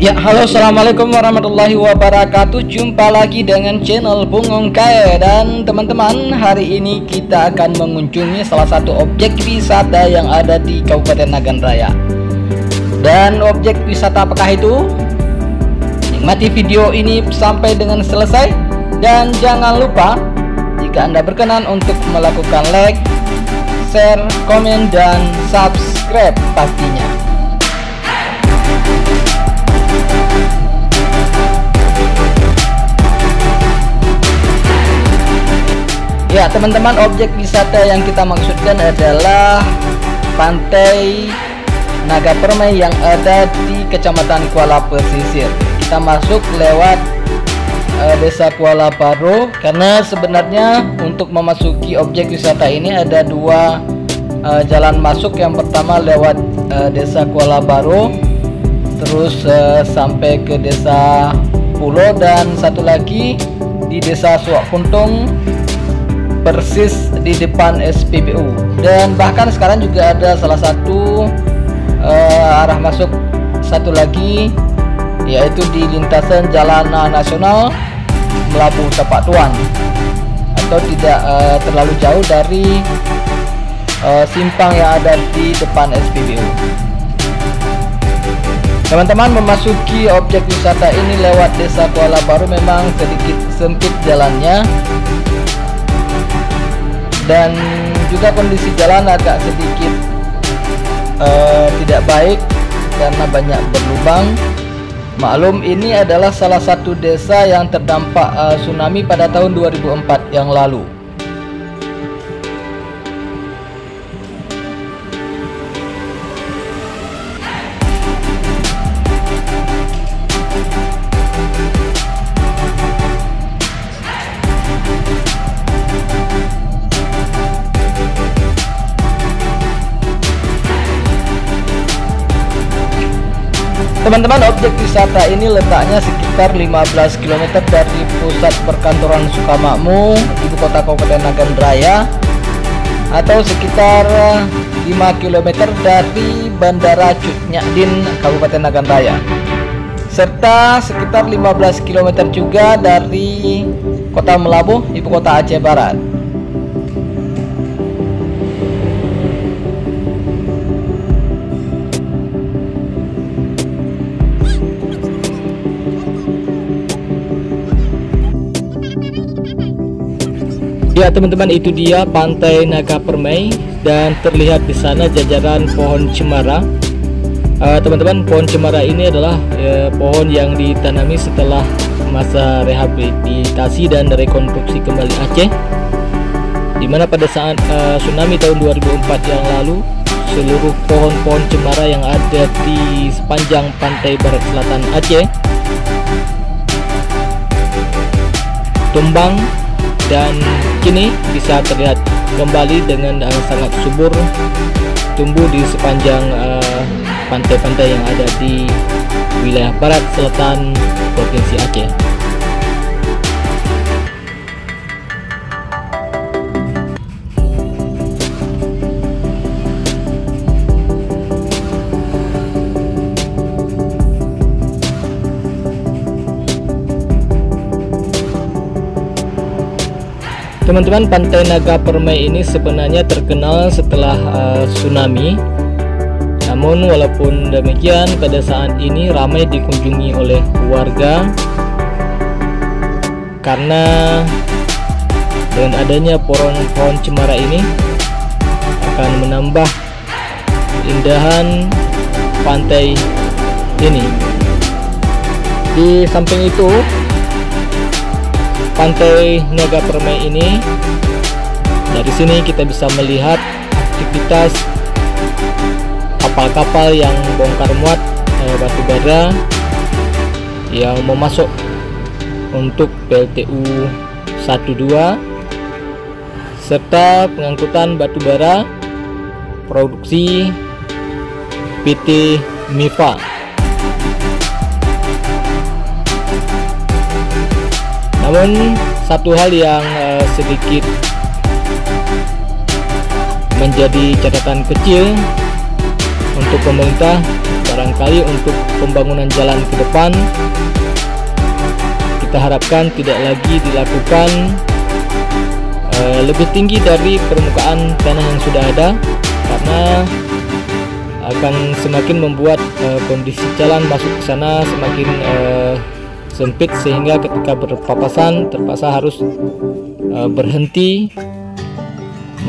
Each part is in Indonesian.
Ya, halo, assalamualaikum warahmatullahi wabarakatuh. Jumpa lagi dengan channel Bungong Kae. Dan teman-teman, hari ini kita akan mengunjungi salah satu objek wisata yang ada di Kabupaten Nagan Raya. Dan objek wisata apakah itu? Nikmati video ini sampai dengan selesai. Dan jangan lupa, jika Anda berkenan untuk melakukan like, share, komen, dan subscribe pastinya. Ya teman-teman, objek wisata yang kita maksudkan adalah Pantai Naga Permai yang ada di Kecamatan Kuala Pesisir. Kita masuk lewat Desa Kuala Baro, karena sebenarnya untuk memasuki objek wisata ini ada dua jalan masuk. Yang pertama lewat Desa Kuala Baro, terus sampai ke Desa Pulo, dan satu lagi di Desa Suak Puntung, persis di depan SPBU. Dan bahkan sekarang juga ada salah satu arah masuk satu lagi, yaitu di lintasan Jalan Nasional Melabuh Tapak Tuan, atau tidak terlalu jauh dari simpang yang ada di depan SPBU. Teman-teman, memasuki objek wisata ini lewat Desa Kuala Baro memang sedikit sempit jalannya, dan juga kondisi jalan agak sedikit tidak baik karena banyak berlubang. Maklum, ini adalah salah satu desa yang terdampak tsunami pada tahun 2004 yang lalu. Teman-teman, objek wisata ini letaknya sekitar 15 km dari pusat perkantoran Sukamakmur, ibu kota Kabupaten Nagan Raya, atau sekitar 5 km dari Bandara Cut Nyak Dien, Kabupaten Nagan Raya, serta sekitar 15 km juga dari Kota Melabuh, ibu kota Aceh Barat. Ya teman-teman, itu dia Pantai Naga Permai, dan terlihat di sana jajaran pohon cemara. Teman-teman, pohon cemara ini adalah pohon yang ditanami setelah masa rehabilitasi dan rekonstruksi kembali Aceh, dimana pada saat tsunami tahun 2004 yang lalu, seluruh pohon-pohon cemara yang ada di sepanjang pantai barat selatan Aceh tumbang, dan kini bisa terlihat kembali dengan sangat subur tumbuh di sepanjang pantai-pantai yang ada di wilayah barat selatan Provinsi Aceh. Teman-teman, Pantai Naga Permai ini sebenarnya terkenal setelah tsunami. Namun walaupun demikian, pada saat ini ramai dikunjungi oleh warga karena dengan adanya pohon cemara ini akan menambah keindahan pantai ini. Di samping itu, Pantai Naga Permai ini, dari sini kita bisa melihat aktivitas kapal-kapal yang bongkar muat batu bara yang memasuk untuk PLTU 12, serta pengangkutan batu bara produksi PT MIFA. Namun satu hal yang sedikit menjadi catatan kecil untuk pemerintah barangkali untuk pembangunan jalan ke depan kita harapkan tidak lagi dilakukan lebih tinggi dari permukaan tanah yang sudah ada, karena akan semakin membuat kondisi jalan masuk ke sana semakin sempit, sehingga ketika berpapasan terpaksa harus berhenti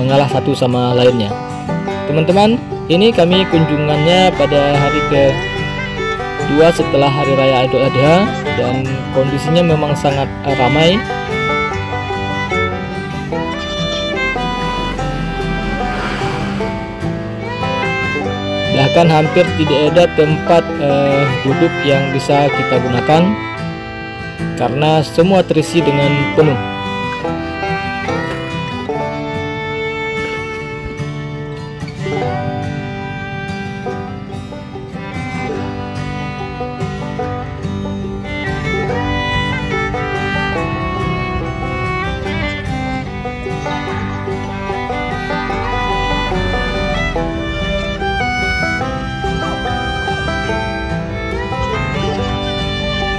mengalah satu sama lainnya. Teman-teman, ini kami kunjungannya pada hari ke-2 setelah Hari Raya Idul Adha, dan kondisinya memang sangat ramai. Bahkan hampir tidak ada tempat duduk yang bisa kita gunakan karena semua terisi dengan penuh.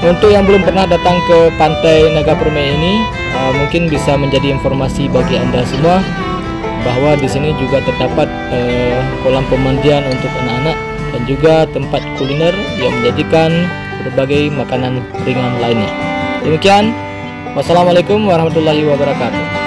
Untuk yang belum pernah datang ke Pantai Naga Permai ini, mungkin bisa menjadi informasi bagi Anda semua bahwa di sini juga terdapat kolam pemandian untuk anak-anak dan juga tempat kuliner yang menyajikan berbagai makanan ringan lainnya. Demikian, wassalamualaikum warahmatullahi wabarakatuh.